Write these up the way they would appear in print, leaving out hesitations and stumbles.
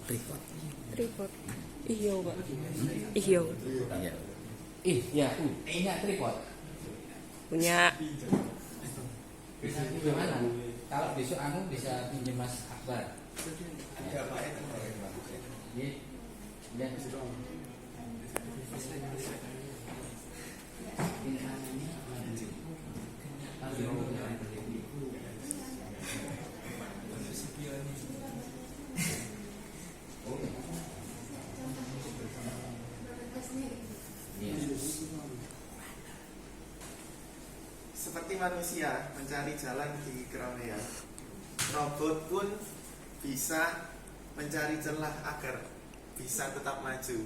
Tripod. Tripod. Iya, Pak. Iya. Iya. Ya, punya tripod. Punya. Bisa gimana? Kalau besok aku bisa pinjam Mas Akbar. Ya, Pak, itu Iya. Ya. Seperti manusia mencari jalan di keramaian, robot pun bisa mencari celah agar bisa tetap maju.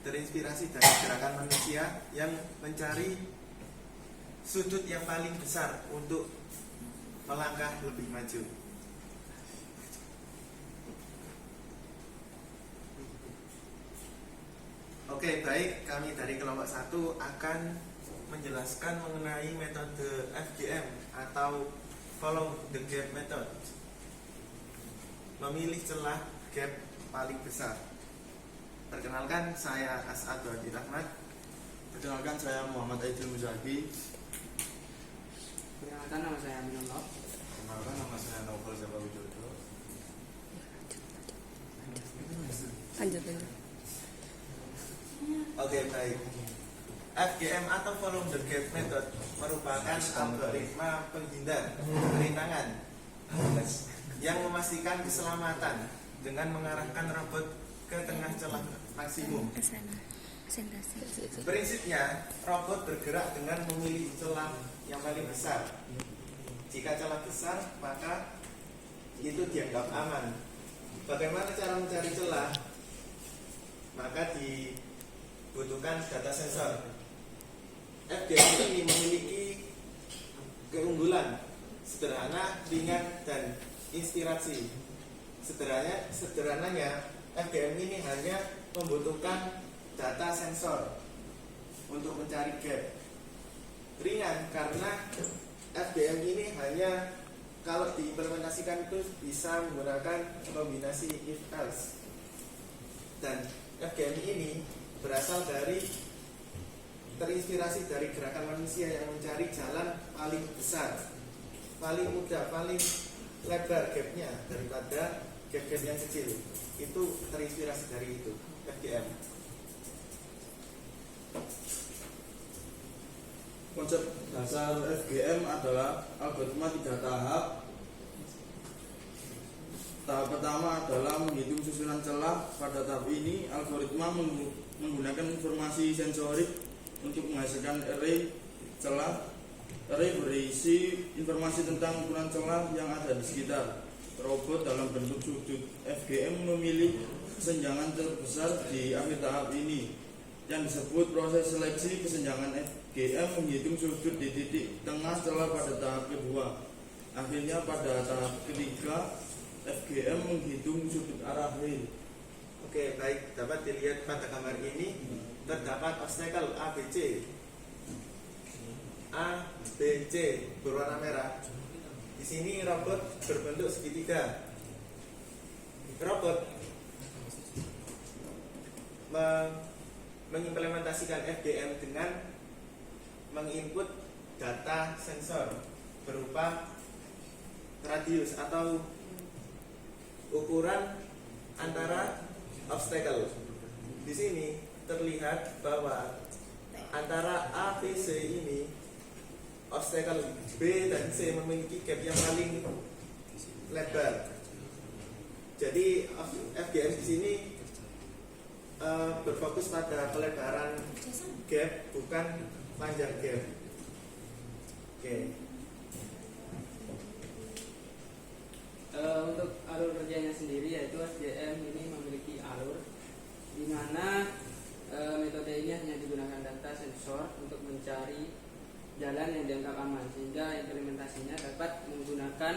Terinspirasi dari gerakan manusia yang mencari sudut yang paling besar untuk melangkah lebih maju. Oke, baik, kami dari kelompok 1 akan menjelaskan mengenai metode FGM atau Follow the Gap Method. Memilih celah gap paling besar. Perkenalkan, saya As'ad Wadi Rahmat. Perkenalkan, saya Muhammad Aidil Muzaki. Perkenalkan, nama saya Aminul Haq. Perkenalkan, nama saya Novel Zapa Widodo. Lanjut. Oke, baik. FGM atau Follow the Gap Method merupakan algoritma penghindar perintangan yang memastikan keselamatan dengan mengarahkan robot ke tengah celah maksimum. Prinsipnya, robot bergerak dengan memilih celah yang paling besar. Jika celah besar, maka itu dianggap aman. Bagaimana cara mencari celah? Maka dibutuhkan data sensor. FGM ini memiliki keunggulan sederhana, ringan, dan inspirasi. Sederhananya, FGM ini hanya membutuhkan data sensor untuk mencari gap. Ringan karena FGM ini hanya kalau diimplementasikan itu bisa menggunakan kombinasi if else. Dan FGM ini berasal dari terinspirasi dari gerakan manusia yang mencari jalan paling besar, paling mudah, paling lebar gapnya daripada gap-gap yang kecil. Itu terinspirasi dari itu, FGM. Konsep dasar FGM adalah algoritma 3 tahap. Tahap pertama adalah menghitung susunan celah. Pada tahap ini, algoritma menggunakan informasi sensorik untuk menghasilkan array celah. Array berisi informasi tentang ukuran celah yang ada di sekitar. Robot dalam bentuk sudut FGM memilih kesenjangan terbesar di akhir tahap ini, yang disebut proses seleksi kesenjangan FGM menghitung sudut di titik tengah celah pada tahap kedua. Akhirnya pada tahap ketiga, FGM menghitung sudut arah real. Oke, baik, dapat dilihat pada gambar ini terdapat obstacle ABC. ABC berwarna merah. Di sini robot berbentuk segitiga. Robot mengimplementasikan FGM dengan menginput data sensor berupa radius atau ukuran antara obstacle. Di sini terlihat bahwa antara A, B, C ini obstacle B dan C memiliki gap yang paling lebar. Jadi FGM di sini berfokus pada pelebaran gap, bukan panjang gap. Oke. Untuk alur kerjanya sendiri, yaitu FGM ini memiliki alur di mana metode ini hanya digunakan data sensor untuk mencari jalan yang dianggap aman, sehingga implementasinya dapat menggunakan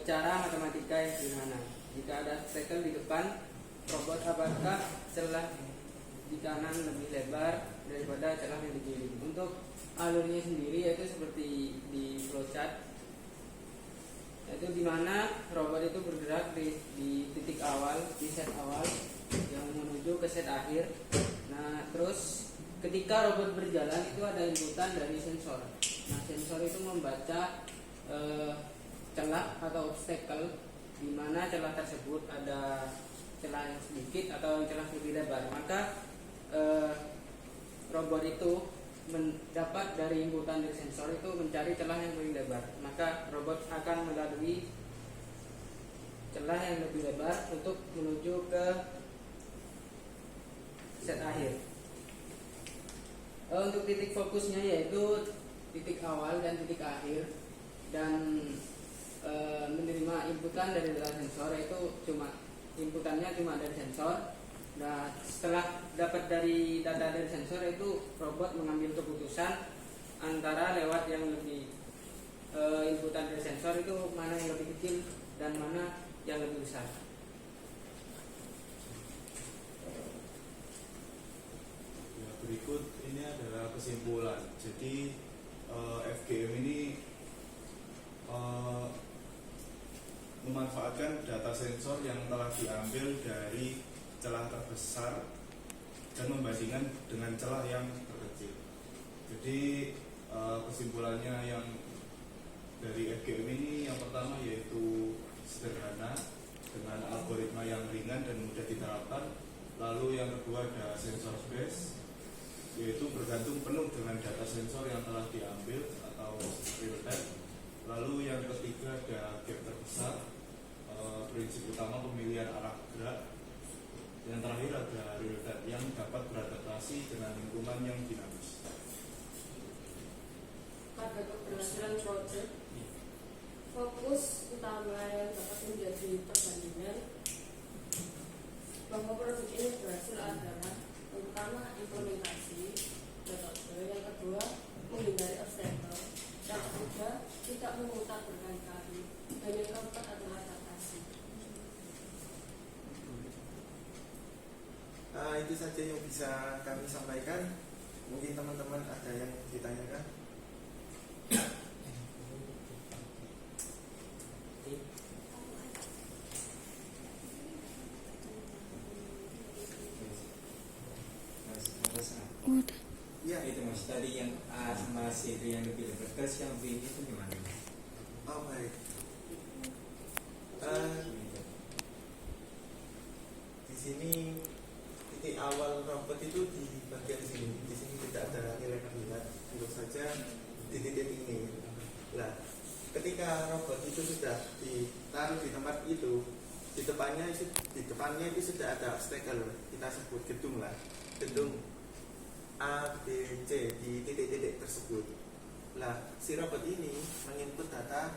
cara matematika yang sederhana. Jika ada obstacle di depan robot, apakah celah di kanan lebih lebar daripada celah yang di kiri? Untuk alurnya sendiri yaitu seperti di flowchart, yaitu dimana robot itu bergerak di titik awal, di set awal yang menuju ke set akhir. Nah, terus ketika robot berjalan itu ada inputan dari sensor. Nah, sensor itu membaca celah atau obstacle, di mana celah tersebut ada celah yang sedikit atau celah lebih lebar. Maka robot itu mendapat dari inputan dari sensor itu mencari celah yang lebih lebar. Maka robot akan melalui celah yang lebih lebar untuk menuju ke set akhir. Untuk titik fokusnya yaitu titik awal dan titik akhir, dan menerima inputan dari data sensor, yaitu inputannya cuma dari sensor. Nah, setelah dapat dari data dari sensor itu robot mengambil keputusan antara lewat yang lebih inputan dari sensor itu mana yang lebih kecil dan mana yang lebih besar. Ya, berikut ini adalah kesimpulan. Jadi FGM ini memanfaatkan data sensor yang telah diambil dari celah terbesar dan membandingkan dengan celah yang terkecil. Jadi kesimpulannya yang dari FGM ini yang pertama yaitu sederhana dengan algoritma yang ringan dan mudah diterapkan. Lalu yang kedua ada sensor base, yaitu bergantung penuh dengan data sensor yang telah diambil atau real time. Lalu yang ketiga ada gap terbesar, prinsip utama pemilihan arah gerak. Yang terakhir ada real time yang dapat beradaptasi dengan lingkungan yang dinamis. Pada keberhasilan proyek, fokus utama yang dapat menjadi perbandingan bahwa produk ini berhasil adalah pertama implementasi metode, yang kedua menghindari obstacle, yang ketiga tidak memutar berkali-kali, dan yang keempat adalah adaptasi. Itu saja yang bisa kami sampaikan. Mungkin teman-teman ada yang ditanyakan. Udah. Ya, Itu mas tadi yang A sama C itu yang lebih lebar, terus yang B itu gimana? oh baik. Di sini titik awal robot itu di bagian sini. Di sini tidak ada nilai koordinat. Tentu saja di titik ini. Nah, ketika robot itu sudah ditaruh di tempat itu, di depannya itu sudah ada obstacle. Kita sebut gedung lah, gedung A, B, C di titik-titik tersebut. Nah, si robot ini menginput data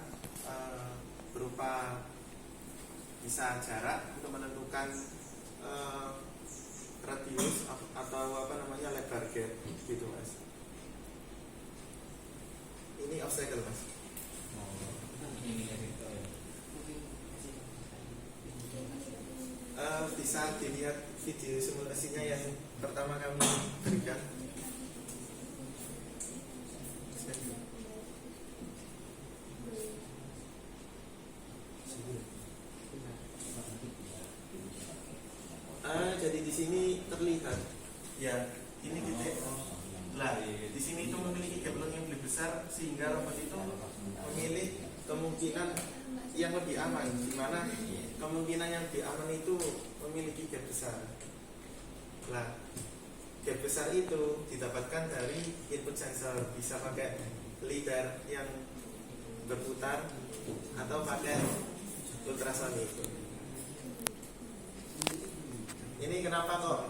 berupa bisa jarak untuk menentukan radius atau lebar gap gitu mas. Ini obstacle mas. Ini itu Bisa dilihat video simulasinya yang pertama kami berikan. Jadi di sini terlihat ya ini titik. Lah, di sini itu memiliki gap yang lebih besar sehingga robot itu memilih kemungkinan yang lebih aman, di mana kemungkinan yang lebih aman itu memiliki gap besar. Nah, gap besar itu didapatkan dari input sensor, bisa pakai lidar yang berputar atau pakai ultrasonik. Ini kenapa kok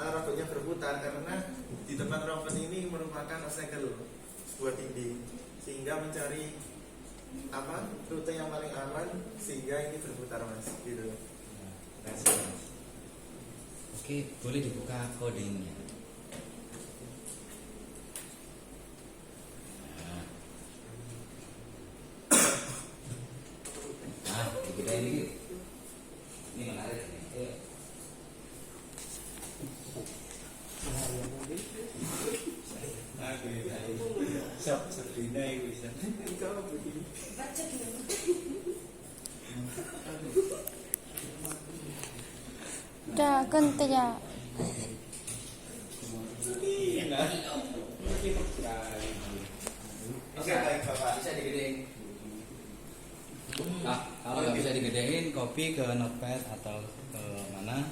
robotnya berputar? Karena di depan robot ini merupakan obstacle, sebuah dinding, sehingga mencari rute yang paling aman sehingga ini berputar mas gitu. Oke, boleh dibuka codingnya. Nah, kita ini Ini menarik ini. Aku ini Sabrina itu bisa. Baca dulu. Udah ganti ya. Iya. Oke, baik Bapak. Bisa digedein. Nah, kalau nggak bisa digedein, copy ke notepad atau ke mana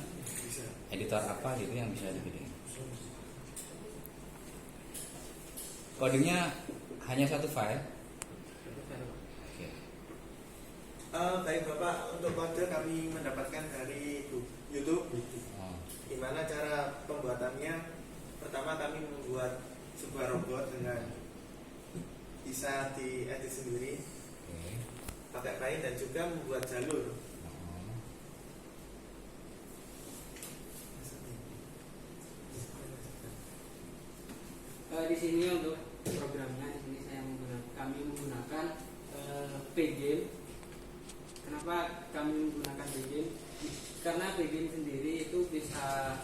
editor apa gitu yang bisa digedein. Kodenya hanya satu file. Oke. Baik Bapak, untuk kode kami mendapatkan dari YouTube. Oh, Di mana cara pembuatannya? Pertama kami membuat sebuah robot dengan bisa diedit sendiri oke. pakai Paint dan juga membuat jalur. Oh. Di sini untuk programnya di sini kami menggunakan Pgame. Kenapa kami menggunakan Pgame? Karena Pgame sendiri itu bisa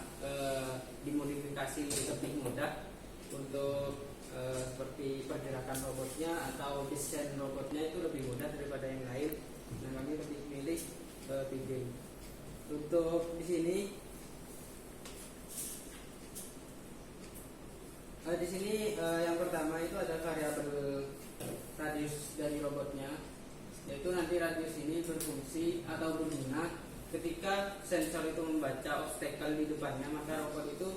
dimodifikasi lebih mudah untuk seperti pergerakan robotnya atau desain robotnya itu lebih mudah daripada yang lain. Nah, kami lebih milih Pgame. Untuk di sini yang pertama itu ada variabel radius dari robotnya, yaitu nanti radius ini berfungsi atau berguna ketika sensor itu membaca obstacle di depannya, maka robot itu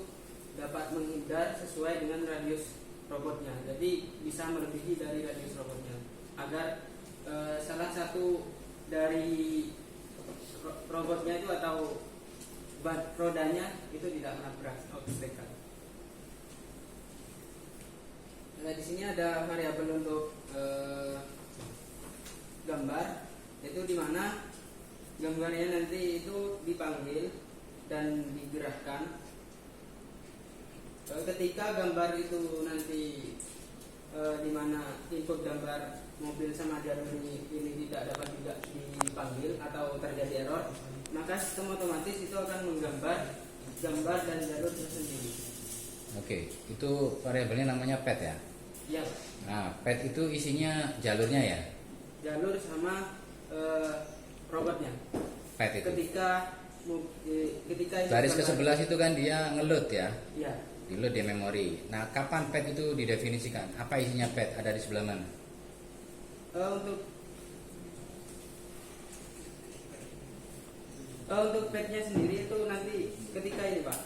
dapat menghindar sesuai dengan radius robotnya. Jadi bisa melebihi dari radius robotnya agar salah satu dari robotnya itu atau rodanya itu tidak menabrak obstacle. Nah, di sini ada variabel untuk gambar, yaitu di mana gambarnya nanti itu dipanggil dan digerakkan. Ketika gambar itu nanti di mana input gambar mobil sama jalur ini tidak dapat juga dipanggil atau terjadi error, maka sistem otomatis itu akan menggambar gambar dan jalur tersendiri. Oke, itu variabelnya namanya pad ya. Ya, Nah, pad itu isinya jalurnya ya. jalur sama robotnya. Pad itu. Ketika itu Baris ke gambar- 11 itu kan dia ngeload ya. Ya, Di-load di memori. Nah, kapan pad itu didefinisikan? Apa isinya pad? Ada di sebelah mana? untuk padnya sendiri itu nanti ketika ini Pak,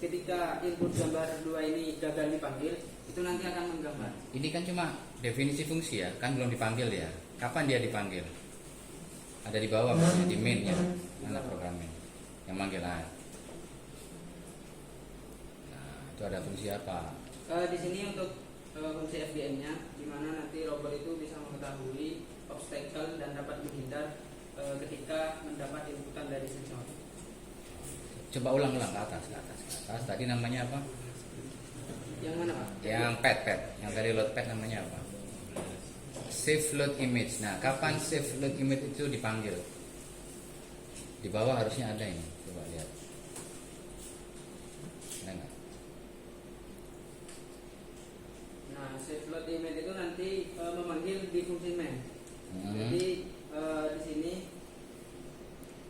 ketika input gambar 2 ini gagal dipanggil, itu nanti akan menggambar. Ini kan cuma definisi fungsi ya, kan belum dipanggil ya. Kapan dia dipanggil? Ada di bawah maksudnya di main ya. Mana programnya? Yang manggil Nah, itu ada fungsi apa? Di sini untuk fungsi FDM-nya, di mana nanti robot itu bisa mengetahui obstacle dan dapat menghindar ketika mendapat inputan dari sensor. Coba ulang-ulang ke atas, ke atas, ke atas. Tadi namanya apa? Yang mana Pak? Yang pad. Yang dari load pad namanya apa? Save load image. Nah, kapan save load image itu dipanggil? Di bawah harusnya ada ini. Coba lihat. Ada nggak? Nah, save load image itu nanti memanggil di fungsi main. Hmm. Jadi di sini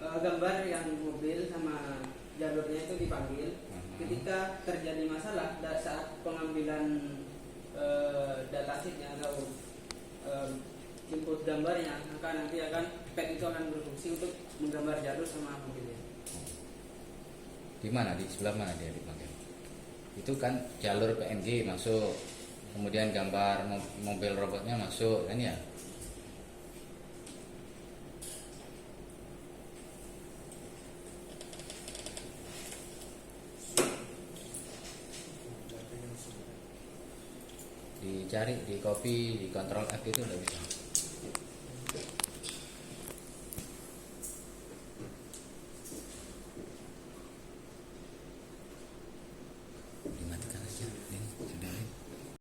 gambar yang mobil sama jalurnya itu dipanggil. Ketika terjadi masalah saat pengambilan data sheetnya atau input gambarnya, maka nanti pad itu akan berfungsi untuk menggambar jalur sama mobilnya. Di mana? Di sebelah mana dia dipanggil? Itu kan jalur PNG masuk, kemudian gambar mobil robotnya masuk, kan ya? Dicari, di copy, di Ctrl F itu udah bisa.